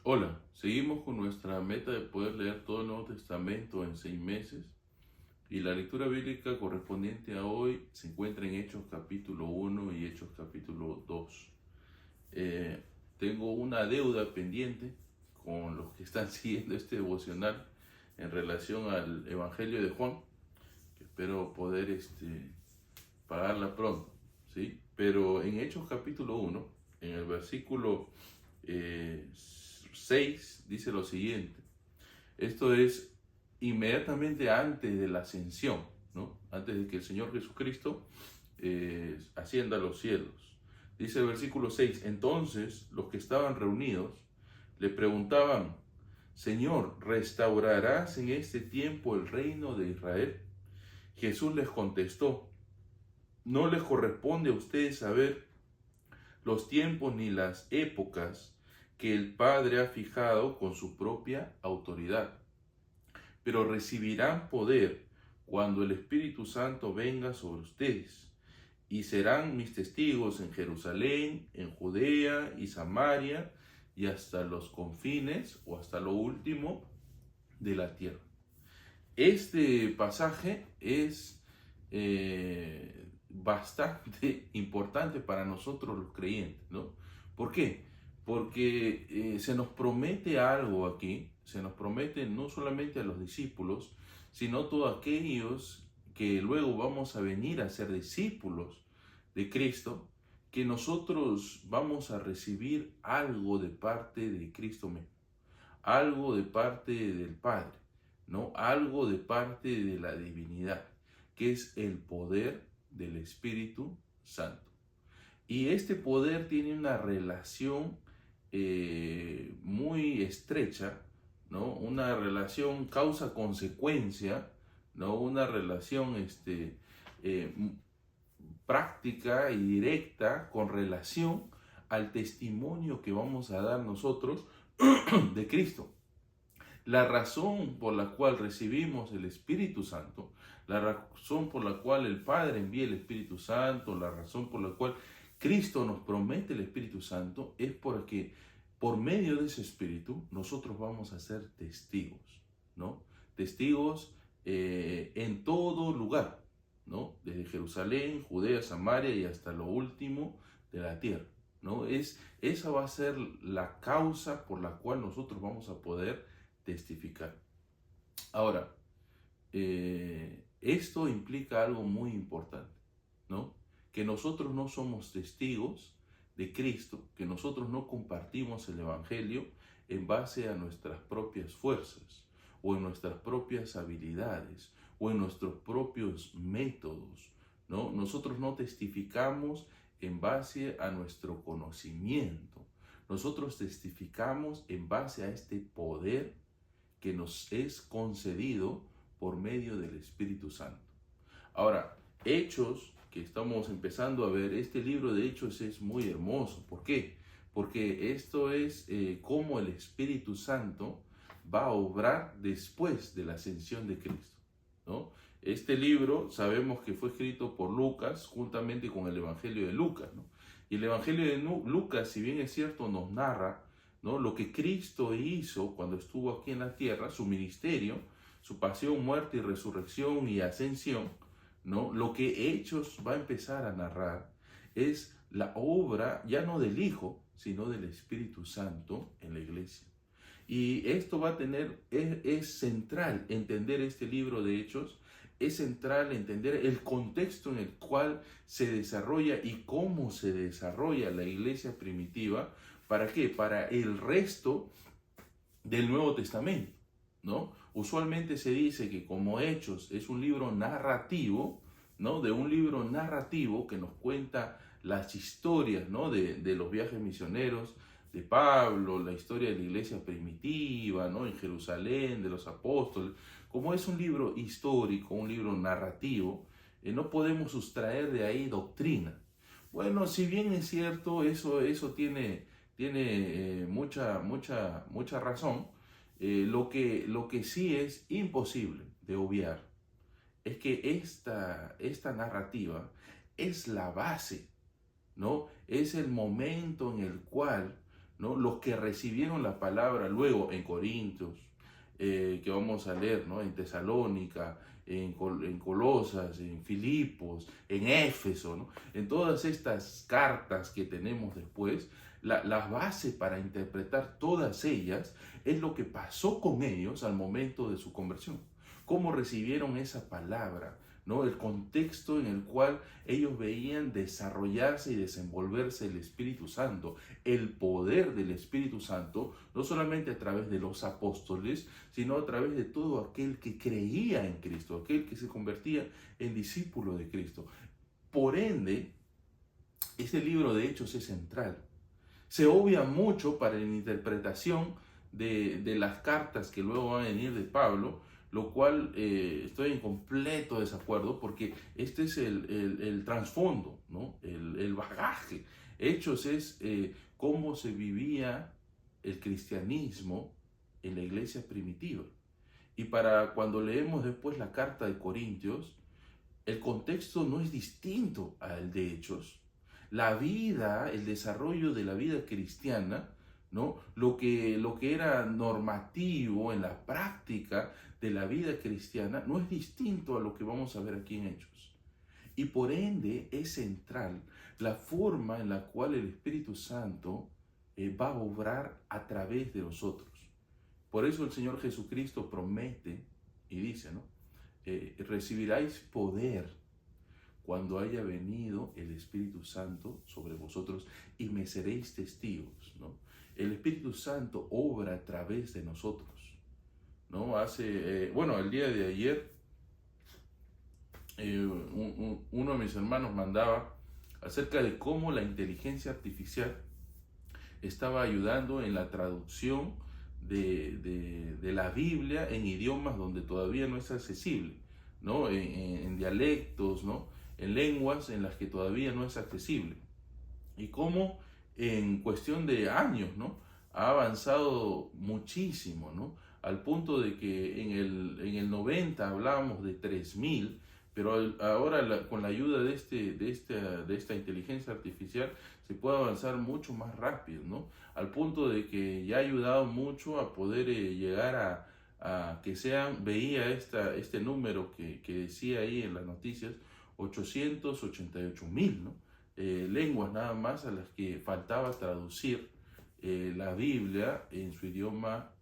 Hola, seguimos con nuestra meta de poder leer todo el Nuevo Testamento en 6 meses y la lectura bíblica correspondiente a hoy se encuentra en Hechos capítulo 1 y Hechos capítulo 2. Eh, Tengo una deuda pendiente con los que están siguiendo este devocional en relación al Evangelio de Juan, que espero poder pagarla pronto, ¿sí? Pero en Hechos capítulo 1, en el versículo 6, dice lo siguiente. Esto es inmediatamente antes de la ascensión, ¿no? Antes de que el Señor Jesucristo ascienda a los cielos. Dice el versículo 6, entonces los que estaban reunidos le preguntaban, Señor, ¿restaurarás en este tiempo el reino de Israel? Jesús les contestó, no les corresponde a ustedes saber los tiempos ni las épocas que el Padre ha fijado con su propia autoridad, pero recibirán poder cuando el Espíritu Santo venga sobre ustedes, y serán mis testigos en Jerusalén, en Judea y Samaria, y hasta los confines o hasta lo último de la tierra. Este pasaje es bastante importante para nosotros los creyentes, ¿no? ¿Por qué? Porque se nos promete algo aquí, se nos promete no solamente a los discípulos, sino a todos aquellos que luego vamos a venir a ser discípulos de Cristo, que nosotros vamos a recibir algo de parte de Cristo mismo, algo de parte del Padre, ¿no? Algo de parte de la divinidad, que es el poder del Espíritu Santo. Y este poder tiene una relación muy estrecha, ¿no? Una relación causa-consecuencia, ¿no? Una relación eh, práctica y directa con relación al testimonio que vamos a dar nosotros de Cristo. La razón por la cual recibimos el Espíritu Santo, la razón por la cual el Padre envía el Espíritu Santo, la razón por la cual Cristo nos promete el Espíritu Santo, es porque por medio de ese Espíritu nosotros vamos a ser testigos, ¿no? Testigos en todo lugar, ¿no? Desde Jerusalén, Judea, Samaria y hasta lo último de la tierra, ¿no? Esa va a ser la causa por la cual nosotros vamos a poder testificar. Ahora, esto implica algo muy importante, ¿no? Que nosotros no somos testigos de Cristo, que nosotros no compartimos el Evangelio en base a nuestras propias fuerzas o en nuestras propias habilidades o en nuestros propios métodos, ¿no? Nosotros no testificamos en base a nuestro conocimiento. Nosotros testificamos en base a este poder que nos es concedido por medio del Espíritu Santo. Ahora, Hechos, que estamos empezando a ver, este libro de Hechos es muy hermoso. ¿Por qué? Porque esto es cómo el Espíritu Santo va a obrar después de la ascensión de Cristo, ¿no? Este libro sabemos que fue escrito por Lucas juntamente con el Evangelio de Lucas, ¿no? Y el Evangelio de Lucas, si bien es cierto, nos narra, ¿no?, lo que Cristo hizo cuando estuvo aquí en la tierra, su ministerio, su pasión, muerte y resurrección y ascensión, ¿no? Lo que Hechos va a empezar a narrar es la obra ya no del Hijo, sino del Espíritu Santo en la iglesia. Y esto va a tener, es central entender este libro de Hechos, es central entender el contexto en el cual se desarrolla y cómo se desarrolla la iglesia primitiva. ¿Para qué? Para el resto del Nuevo Testamento, ¿no? Usualmente se dice que como Hechos es un libro narrativo, ¿no? De un libro narrativo que nos cuenta las historias, ¿no?, de los viajes misioneros de Pablo, la historia de la iglesia primitiva, ¿no?, en Jerusalén, de los apóstoles. Como es un libro histórico, un libro narrativo, no podemos sustraer de ahí doctrina. Bueno, si bien es cierto, eso tiene mucha razón. Lo que sí es imposible de obviar es que esta narrativa es la base, ¿no? Es el momento en el cual ¿no? Los que recibieron la palabra luego en Corintios, que vamos a leer, ¿no? En Tesalónica, en Colosas, en Filipos, en Éfeso, ¿no? En todas estas cartas que tenemos después, la base para interpretar todas ellas es lo que pasó con ellos al momento de su conversión. Cómo recibieron esa palabra, ¿no? El contexto en el cual ellos veían desarrollarse y desenvolverse el Espíritu Santo, el poder del Espíritu Santo, no solamente a través de los apóstoles, sino a través de todo aquel que creía en Cristo, aquel que se convertía en discípulo de Cristo. Por ende, este libro de Hechos es central. Se obvia mucho para la interpretación de las cartas que luego van a venir de Pablo, lo cual estoy en completo desacuerdo, porque este es el trasfondo, ¿no? El bagaje. Hechos es cómo se vivía el cristianismo en la iglesia primitiva. Y para cuando leemos después la carta de Corintios, el contexto no es distinto al de Hechos. La vida, el desarrollo de la vida cristiana, ¿no? Lo que era normativo en la práctica de la vida cristiana no es distinto a lo que vamos a ver aquí en Hechos. Y por ende es central la forma en la cual el Espíritu Santo va a obrar a través de nosotros. Por eso el Señor Jesucristo promete y dice, ¿no? Recibiráis poder cuando haya venido el Espíritu Santo sobre vosotros y me seréis testigos, ¿no? El Espíritu Santo obra a través de nosotros, ¿no? El día de ayer, uno de mis hermanos mandaba acerca de cómo la inteligencia artificial estaba ayudando en la traducción de la Biblia en idiomas donde todavía no es accesible, ¿no? En dialectos, ¿no? En lenguas en las que todavía no es accesible. Y cómo en cuestión de años, ¿no? Ha avanzado muchísimo, ¿no? Al punto de que en el 90 hablábamos de 3000, pero ahora con la ayuda de esta inteligencia artificial se puede avanzar mucho más rápido, ¿no? Al punto de que ya ha ayudado mucho a poder llegar a que veía este número que decía ahí en las noticias, 888,000, ¿no? Lenguas nada más a las que faltaba traducir la Biblia en su idioma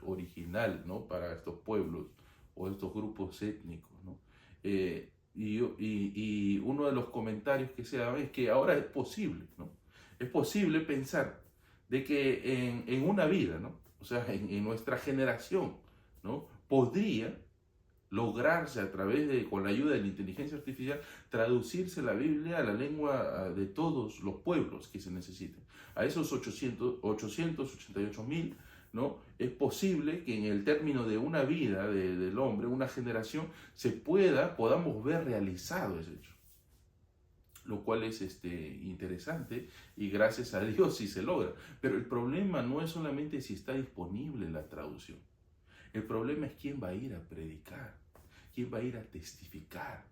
original, ¿no? Para estos pueblos o estos grupos étnicos, ¿no? Y uno de los comentarios que se da es que ahora es posible, ¿no? Es posible pensar de que en una vida, ¿no? O sea, en nuestra generación, ¿no? Podría lograrse con la ayuda de la inteligencia artificial, traducirse la Biblia a la lengua de todos los pueblos que se necesiten. A esos 888,000, ¿no? Es posible que en el término de una vida del hombre, una generación, podamos ver realizado ese hecho. Lo cual es interesante y gracias a Dios sí se logra. Pero el problema no es solamente si está disponible la traducción. El problema es quién va a ir a predicar, quién va a ir a testificar.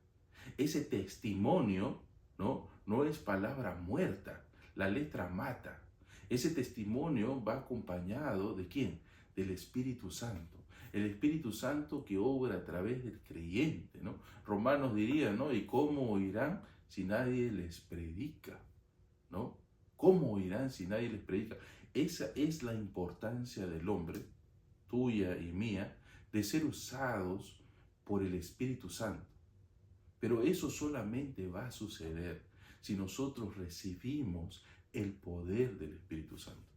Ese testimonio, no es palabra muerta, la letra mata. Ese testimonio va acompañado ¿de quién? Del Espíritu Santo. El Espíritu Santo que obra a través del creyente, ¿no? Romanos diría, ¿no? ¿Y cómo oirán si nadie les predica? ¿No? ¿Cómo oirán si nadie les predica? Esa es la importancia del hombre, tuya y mía, de ser usados por el Espíritu Santo. Pero eso solamente va a suceder si nosotros recibimos el poder del Espíritu Santo,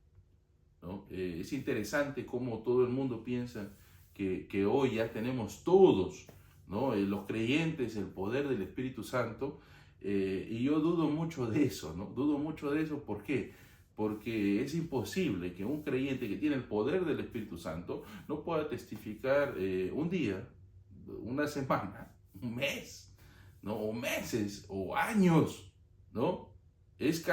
¿no? Es interesante cómo todo el mundo piensa que hoy ya tenemos todos, ¿no? Los creyentes, el poder del Espíritu Santo, y yo dudo mucho de eso, ¿no? Dudo mucho de eso, ¿por qué? Porque es imposible que un creyente que tiene el poder del Espíritu Santo no pueda testificar un día, una semana, un mes, ¿no? O meses, o años, ¿no? Es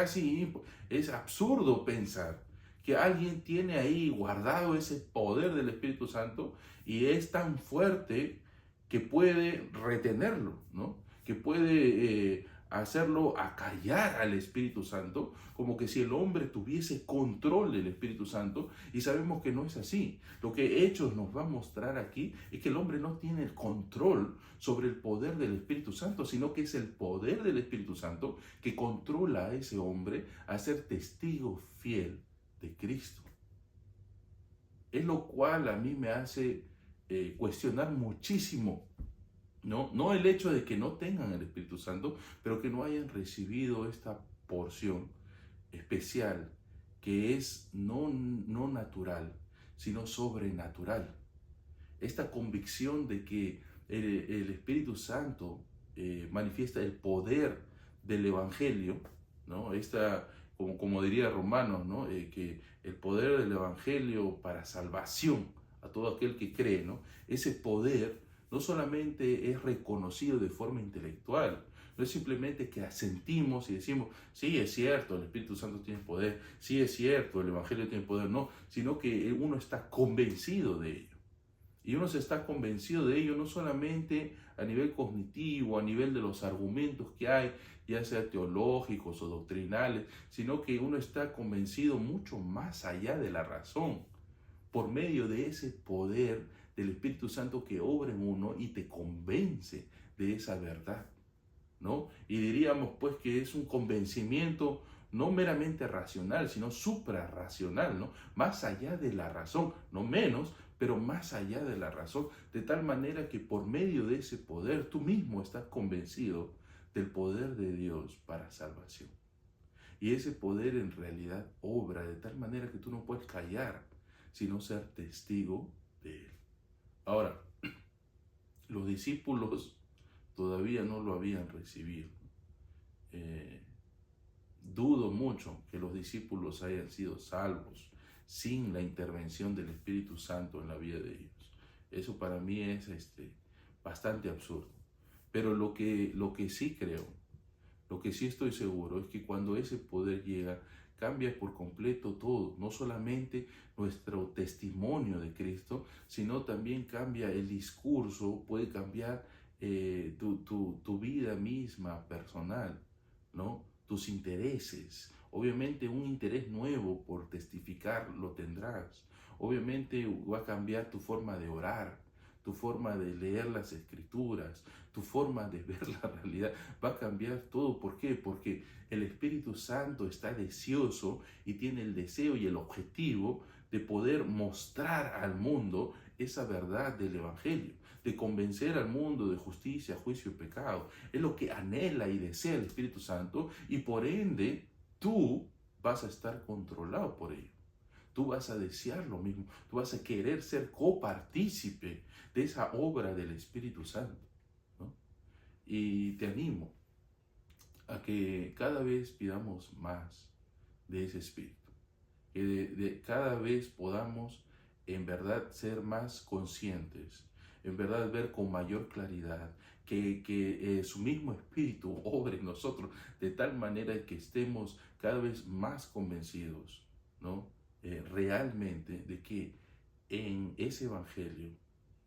absurdo pensar que alguien tiene ahí guardado ese poder del Espíritu Santo y es tan fuerte que puede retenerlo, ¿no? Que puede a hacerlo acallar al Espíritu Santo, como que si el hombre tuviese control del Espíritu Santo, y sabemos que no es así. Lo que Hechos nos va a mostrar aquí es que el hombre no tiene el control sobre el poder del Espíritu Santo, sino que es el poder del Espíritu Santo que controla a ese hombre a ser testigo fiel de Cristo. Es lo cual a mí me hace cuestionar muchísimo, no el hecho de que no tengan el Espíritu Santo, pero que no hayan recibido esta porción especial que es no natural, sino sobrenatural. Esta convicción de que el Espíritu Santo manifiesta el poder del Evangelio, ¿no? Como diría Romanos, ¿no? Que el poder del Evangelio para salvación a todo aquel que cree, ¿no? Ese poder no solamente es reconocido de forma intelectual, no es simplemente que asentimos y decimos, sí, es cierto, el Espíritu Santo tiene poder, sí, es cierto, el Evangelio tiene poder, no, sino que uno está convencido de ello. Y uno se está convencido de ello no solamente a nivel cognitivo, a nivel de los argumentos que hay, ya sea teológicos o doctrinales, sino que uno está convencido mucho más allá de la razón, por medio de ese poder del Espíritu Santo que obra en uno y te convence de esa verdad, ¿no? Y diríamos pues que es un convencimiento no meramente racional, sino suprarracional, ¿no? Más allá de la razón, no menos, pero más allá de la razón, de tal manera que por medio de ese poder tú mismo estás convencido del poder de Dios para salvación. Y ese poder en realidad obra de tal manera que tú no puedes callar, sino ser testigo de él. Ahora, los discípulos todavía no lo habían recibido. Dudo mucho que los discípulos hayan sido salvos sin la intervención del Espíritu Santo en la vida de ellos. Eso para mí es bastante absurdo. Pero lo que sí creo, lo que sí estoy seguro es que cuando ese poder llega, cambia por completo todo. No solamente nuestro testimonio de Cristo, sino también cambia el discurso, puede cambiar tu vida misma personal, ¿no? Tus intereses. Obviamente un interés nuevo por testificar lo tendrás. Obviamente va a cambiar tu forma de orar, tu forma de leer las escrituras, tu forma de ver la realidad. Va a cambiar todo. ¿Por qué? Porque el Espíritu Santo está deseoso y tiene el deseo y el objetivo de poder mostrar al mundo esa verdad del Evangelio, de convencer al mundo de justicia, juicio y pecado. Es lo que anhela y desea el Espíritu Santo, y por ende tú vas a estar controlado por ello. Tú vas a desear lo mismo, tú vas a querer ser copartícipe de esa obra del Espíritu Santo, ¿no? Y te animo a que cada vez pidamos más de ese Espíritu, que cada vez podamos en verdad ser más conscientes, en verdad ver con mayor claridad, que su mismo Espíritu obre en nosotros de tal manera que estemos cada vez más convencidos, ¿no? Realmente de que en ese Evangelio,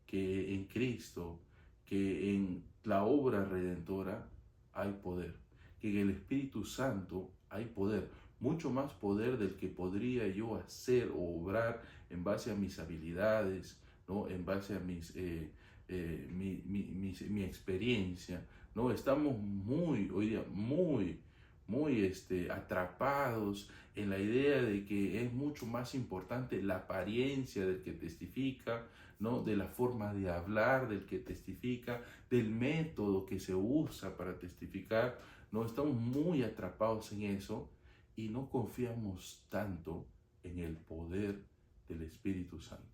que en Cristo, que en la obra redentora hay poder, que en el Espíritu Santo hay poder, mucho más poder del que podría yo hacer o obrar en base a mis habilidades, ¿no? En base a mi experiencia, ¿no? Estamos hoy día muy atrapados en la idea de que es mucho más importante la apariencia del que testifica, ¿no? De la forma de hablar del que testifica, del método que se usa para testificar, ¿no? Estamos muy atrapados en eso y no confiamos tanto en el poder del Espíritu Santo.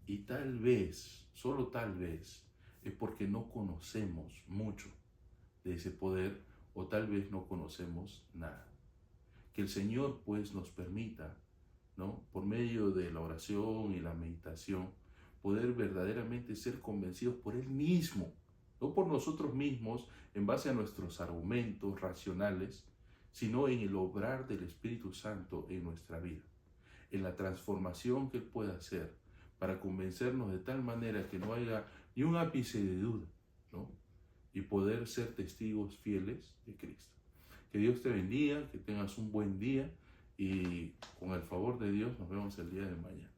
Y tal vez, solo tal vez, es porque no conocemos mucho de ese poder, o tal vez no conocemos nada. Que el Señor pues nos permita, ¿no? Por medio de la oración y la meditación, poder verdaderamente ser convencidos por Él mismo, no por nosotros mismos en base a nuestros argumentos racionales, sino en el obrar del Espíritu Santo en nuestra vida, en la transformación que Él pueda hacer para convencernos de tal manera que no haya ni un ápice de duda, ¿no? y poder ser testigos fieles de Cristo. Que Dios te bendiga, que tengas un buen día y con el favor de Dios nos vemos el día de mañana.